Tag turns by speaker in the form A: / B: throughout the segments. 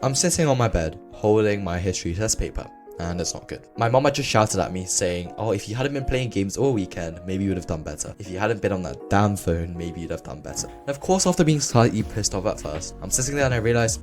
A: I'm sitting on my bed, holding my history test paper. And it's not good. My mama just shouted at me saying, oh, if you hadn't been playing games all weekend, maybe you would have done better. If you hadn't been on that damn phone, maybe you'd have done better. And of course, after being slightly pissed off at first, I'm sitting there and I realize,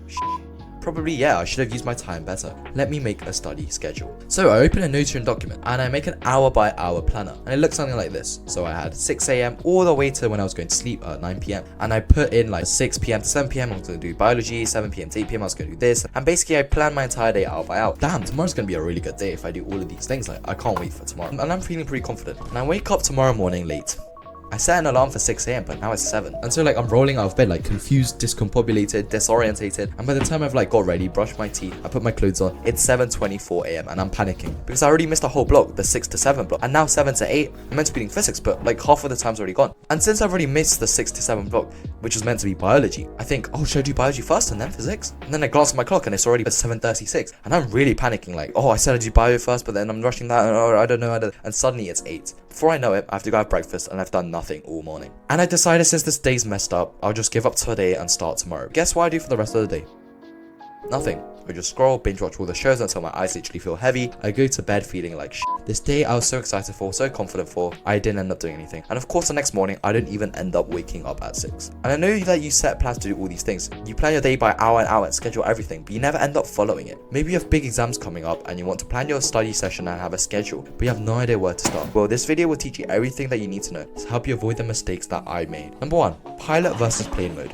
A: probably, yeah, I should have used my time better. Let me make a study schedule. So I open a Notion document and I make an hour by hour planner. And it looks something like this. So I had 6 a.m. all the way to when I was going to sleep at 9 p.m. And I put in like 6 p.m. to 7 p.m. I was going to do biology, 7 p.m. to 8 p.m. I was going to do this. And basically I planned my entire day hour by hour. Damn, tomorrow's going to be a really good day if I do all of these things. Like, I can't wait for tomorrow. And I'm feeling pretty confident. And I wake up tomorrow morning late. I set an alarm for 6 a.m. but now it's 7. And so like I'm rolling out of bed like confused, discombobulated, disorientated. And by the time I've like got ready, brushed my teeth, I put my clothes on, it's 7:24 a.m. and I'm panicking because I already missed a whole block, the 6 to 7 block. And now 7 to 8, I'm meant to be doing physics, but like half of the time's already gone. And since I've already missed the 6 to 7 block, which was meant to be biology, I think, oh, should I do biology first and then physics? And then I glance at my clock and it's already 7:36. And I'm really panicking like, oh, I said I'd do bio first, but then I'm rushing that, and I don't know. And suddenly it's 8. Before I know it, I have to go have breakfast and I've done nothing all morning. And I decided since this day's messed up, I'll just give up today and start tomorrow. Guess what I do for the rest of the day? Nothing. I just scroll, binge watch all the shows until my eyes literally feel heavy. I go to bed feeling like shit. This day I was so excited for, so confident for, I didn't end up doing anything. And of course the next morning, I didn't even end up waking up at 6. And I know that you set plans to do all these things. You plan your day by hour and hour and schedule everything, but you never end up following it. Maybe you have big exams coming up and you want to plan your study session and have a schedule, but you have no idea where to start. Well, this video will teach you everything that you need to know to help you avoid the mistakes that I made. Number 1, pilot versus plane mode.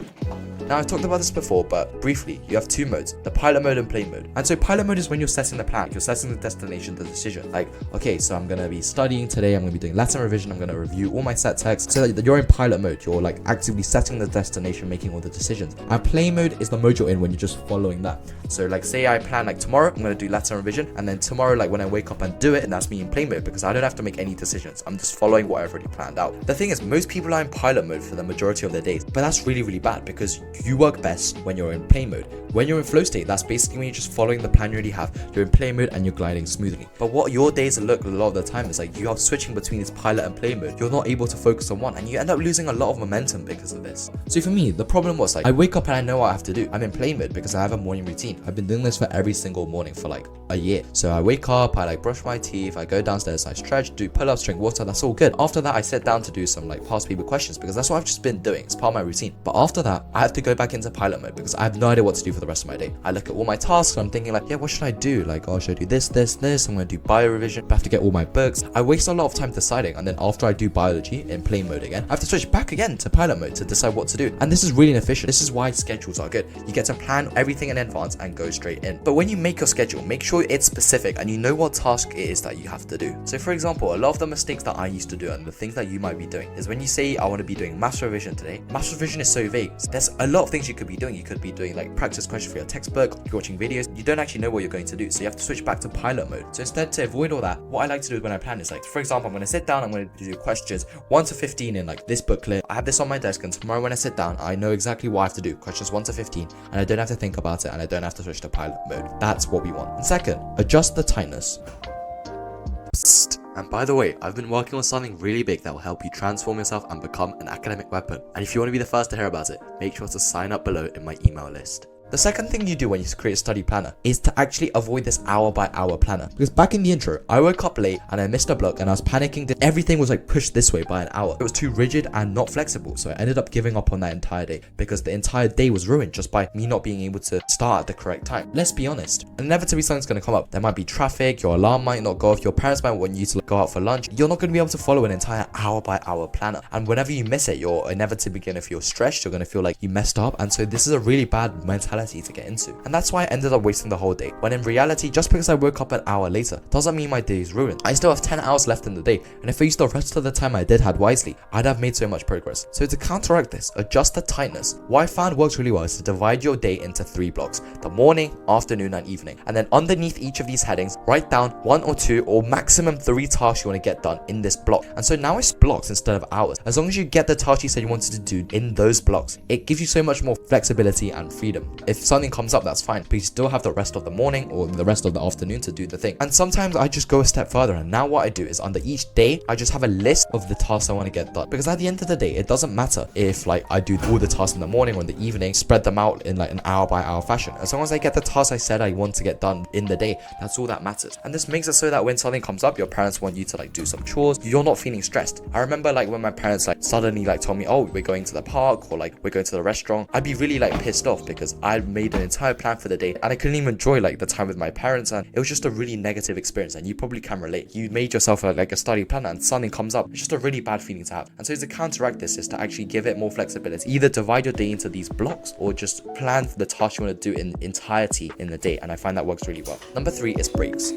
A: Now, I've talked about this before, but briefly, you have 2 modes, the pilot mode and plane mode. And so pilot mode is when you're setting the plan, you're setting the destination, the decision. Like, okay, so I'm going to be studying today, I'm going to be doing Latin revision, I'm going to review all my set texts, so that you're in pilot mode, you're like actively setting the destination, making all the decisions. And plane mode is the mode you're in when you're just following that. So like, say I plan like tomorrow, I'm going to do Latin revision, and then tomorrow, like when I wake up and do it, and that's me in plane mode, because I don't have to make any decisions. I'm just following what I've already planned out. The thing is, most people are in pilot mode for the majority of their days, but that's really, really bad because you work best when you're in plane mode. When you're in flow state, that's basically when you're just following the plan you already have. You're in plane mode and you're gliding smoothly. But what your days look a lot of the time is like you are switching between this pilot and plane mode. You're not able to focus on one and you end up losing a lot of momentum because of this. So for me, the problem was like I wake up and I know what I have to do. I'm in plane mode because I have a morning routine. I've been doing this for every single morning for like a year. So I wake up, I like brush my teeth, I go downstairs, I stretch, do pull-ups, drink water, that's all good. After that, I sit down to do some like past paper questions because that's what I've just been doing. It's part of my routine. But after that, I have to go back into pilot mode because I have no idea what to do for the rest of my day. I look at all my tasks and I'm thinking like, yeah, what should I do? Like, oh, should I do this? I'm going to do bio revision. I have to get all my books. I waste a lot of time deciding. And then after I do biology in plane mode again, I have to switch back again to pilot mode to decide what to do. And this is really inefficient. This is why schedules are good. You get to plan everything in advance and go straight in. But when you make your schedule, make sure it's specific and you know what task it is that you have to do. So for example, a lot of the mistakes that I used to do and the things that you might be doing is when you say, I want to be doing maths revision today. Maths revision is so vague. So there's a lot of things you could be doing. You could be doing like practice questions for your textbook, you're watching videos. You don't actually know what you're going to do. So you have to switch back to pilot mode. So instead, to avoid all that, what I like to do when I plan is like, for example, I'm going to sit down, I'm going to do questions 1 to 15 in like this booklet. I have this on my desk and tomorrow when I sit down, I know exactly what I have to do. Questions 1 to 15 and I don't have to think about it and I don't have to switch to pilot mode. That's what we want. And second, adjust the tightness. Psst. And by the way, I've been working on something really big that will help you transform yourself and become an academic weapon. And if you want to be the first to hear about it, make sure to sign up below in my email list. The second thing you do when you create a study planner is to actually avoid this hour by hour planner. Because back in the intro, I woke up late and I missed a block and I was panicking that everything was like pushed this way by an hour. It was too rigid and not flexible. So I ended up giving up on that entire day because the entire day was ruined just by me not being able to start at the correct time. Let's be honest. Inevitably something's going to come up. There might be traffic, your alarm might not go off, your parents might want you to go out for lunch. You're not going to be able to follow an entire hour by hour planner. And whenever you miss it, you're inevitably going to feel stressed. You're going to feel like you messed up. And so this is a really bad mentality to get into. And that's why I ended up wasting the whole day. When in reality, just because I woke up an hour later doesn't mean my day is ruined. I still have 10 hours left in the day. And if I used the rest of the time I did had wisely, I'd have made so much progress. So to counteract this, adjust the tightness. What I found works really well is to divide your day into 3 blocks. The morning, afternoon, and evening. And then underneath each of these headings, write down 1 or 2 or maximum 3 tasks you want to get done in this block. And so now it's blocks instead of hours. As long as you get the tasks you said you wanted to do in those blocks, it gives you so much more flexibility and freedom. If something comes up, that's fine, but you still have the rest of the morning or the rest of the afternoon to do the thing. And sometimes I just go a step further, and now what I do is under each day, I just have a list of the tasks I want to get done. Because at the end of the day, it doesn't matter if like I do all the tasks in the morning or in the evening, spread them out in like an hour by hour fashion. As long as I get the tasks I said I want to get done in the day, that's all that matters. And this makes it so that when something comes up, your parents want you to like do some chores, you're not feeling stressed. I remember like when my parents like suddenly like told me, oh, we're going to the park or like we're going to the restaurant, I'd be really like pissed off because I'd made an entire plan for the day and I couldn't even enjoy like the time with my parents, and it was just a really negative experience. And you probably can relate. You made yourself like a study plan and something comes up, it's just a really bad feeling to have. And so to counteract this is to actually give it more flexibility. Either divide your day into these blocks or just plan for the task you want to do in entirety in the day, and I find that works really well. Number 3 is breaks.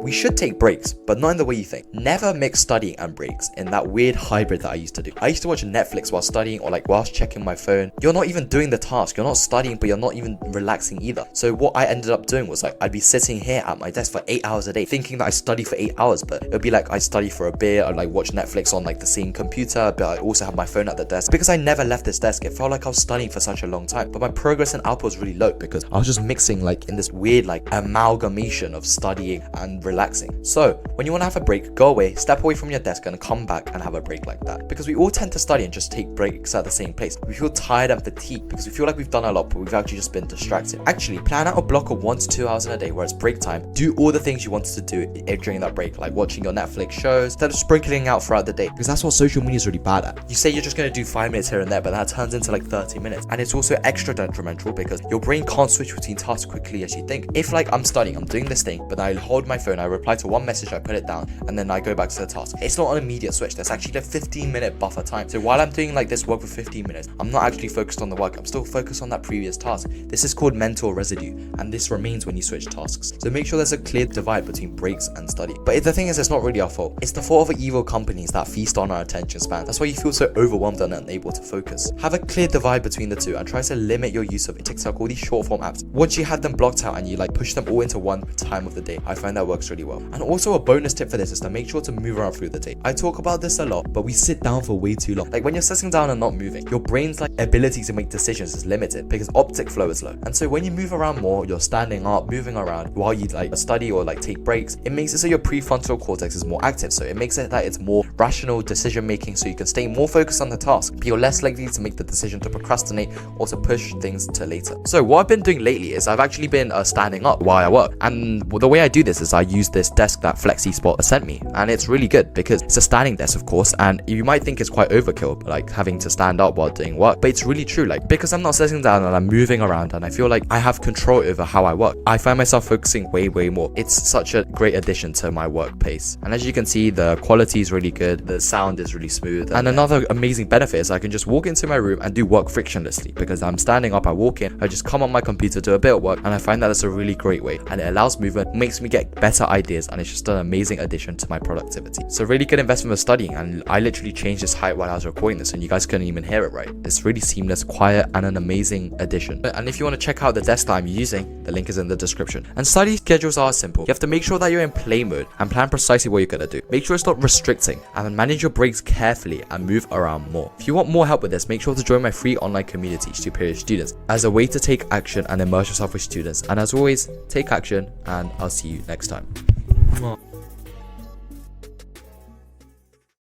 A: We should take breaks, but not in the way you think. Never mix studying and breaks in that weird hybrid that I used to do. I used to watch Netflix while studying or like whilst checking my phone. You're not even doing the task. You're not studying, but you're not even relaxing either. So what I ended up doing was like, I'd be sitting here at my desk for 8 hours a day, thinking that I study for 8 hours, but it would be like I study for a bit, I'd like watch Netflix on like the same computer, but I also have my phone at the desk. Because I never left this desk, it felt like I was studying for such a long time, but my progress and output was really low because I was just mixing like in this weird like amalgamation of studying and relaxing. So when you want to have a break, go away, step away from your desk and come back and have a break like that. Because we all tend to study and just take breaks at the same place. We feel tired and fatigued because we feel like we've done a lot, but we've actually just been distracted. Actually, plan out a block of 1 to 2 hours in a day where it's break time. Do all the things you wanted to do during that break, like watching your Netflix shows, instead of sprinkling out throughout the day. Because that's what social media is really bad at. You say you're just going to do 5 minutes here and there, but that turns into like 30 minutes. And it's also extra detrimental because your brain can't switch between tasks quickly as you think. If like I'm studying, I'm doing this thing, but I hold my phone, I reply to one message, I put it down, and then I go back to the task. It's not an immediate switch. There's actually a 15-minute buffer time. So while I'm doing like this work for 15 minutes, I'm not actually focused on the work. I'm still focused on that previous task. This is called mental residue, and this remains when you switch tasks. So make sure there's a clear divide between breaks and study. But the thing is, it's not really our fault. It's the fault of evil companies that feast on our attention span. That's why you feel so overwhelmed and unable to focus. Have a clear divide between the two and try to limit your use of TikTok, all these short form apps. Once you have them blocked out and you like push them all into one time of the day, I find that works really well. And also a bonus tip for this is to make sure to move around through the day. I talk about this a lot, but we sit down for way too long. Like when you're sitting down and not moving, your brain's like ability to make decisions is limited because optic flow is low. And so when you move around more, you're standing up, moving around while you like study or like take breaks, it makes it so your prefrontal cortex is more active. So it makes it that it's more rational decision making, so you can stay more focused on the task, but you're less likely to make the decision to procrastinate or to push things to later. So what I've been doing lately is I've actually been standing up while I work, and the way I do this is I use this desk that FlexiSpot sent me, and it's really good because it's a standing desk, of course, and you might think it's quite overkill, like having to stand up while doing work, but it's really true. Like because I'm not sitting down and I'm moving around and I feel like I have control over how I work, I find myself focusing way more. It's such a great addition to my work pace, and as you can see, the quality is really good, the sound is really smooth, and another amazing benefit is I can just walk into my room and do work frictionlessly because I'm standing up. I walk in, I just come on my computer, do a bit of work, and I find that it's a really great way, and it allows movement, makes me get better ideas, and it's just an amazing addition to my productivity. So really good investment for studying, and I literally changed this height while I was recording this and you guys couldn't even hear it right. It's really seamless, quiet, and an amazing addition. And if you want to check out the desk that I'm using, the link is in the description. And study schedules are simple. You have to make sure that you're in play mode and plan precisely what you're going to do. Make sure it's not restricting, and then manage your breaks carefully and move around more. If you want more help with this, make sure to join my free online community, Superior Students, as a way to take action and immerse yourself with students. And as always, take action, and I'll see you next time.